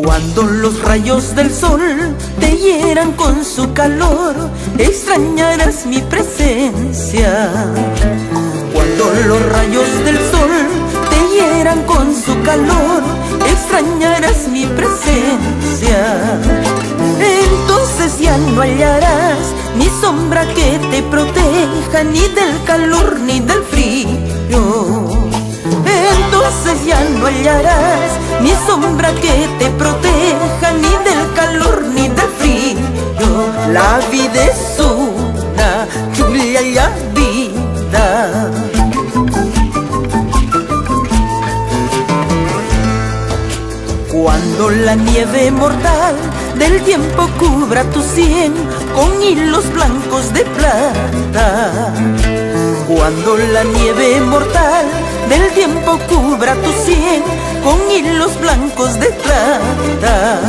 Cuando los rayos del sol te hieran con su calor, extrañarás mi presencia. Cuando los rayos del sol te hieran con su calor, extrañarás mi presencia. Entonces ya no hallarás ni sombra que te proteja, ni del calor ni del frío. Entonces ya no hallarás ni sombra que te proteja, ni del calor ni del frío. La vida es una lluvia y la vida. Cuando la nieve mortal del tiempo cubra tu sien con hilos blancos de plata. Cuando la nieve mortal del tiempo cubra tu sien con hilos blancos de plata,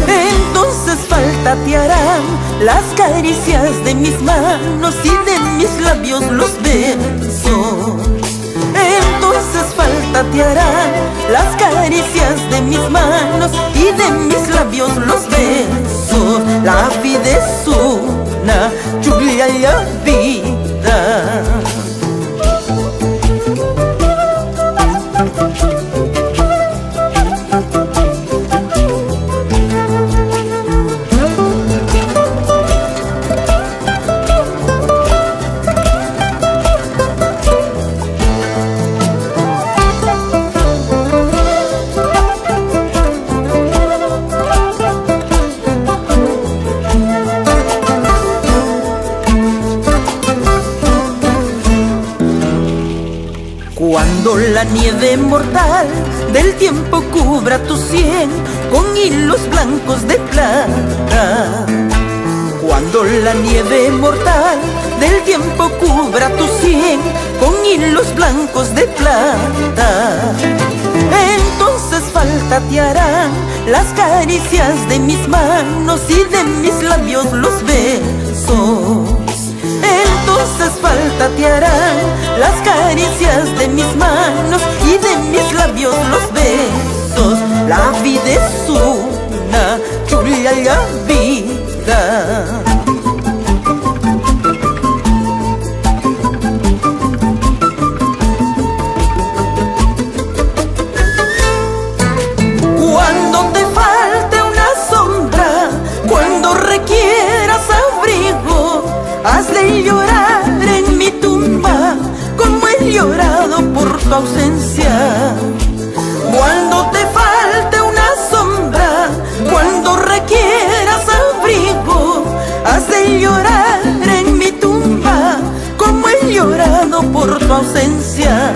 entonces falta te harán las caricias de mis manos y de mis labios los besos. Entonces falta te harán las caricias de mis manos y de mis labios los besos. La vida es una lluvia y la vida. Cuando la nieve mortal del tiempo cubra tu sien con hilos blancos de plata. Cuando la nieve mortal del tiempo cubra tu sien con hilos blancos de plata, entonces falta te harán las caricias de mis manos y de mis labios los besos. Entonces falta te harán las caricias de mis manos y de mis labios los besos. La vida es una lluvia y la vida. Cuando te falte una sombra, cuando requieras abrigo, hazle llorar en mi tumba como he llorado por tu ausencia. Cuando te falte una sombra, cuando requieras abrigo, hazle llorar en mi tumba como he llorado por tu ausencia.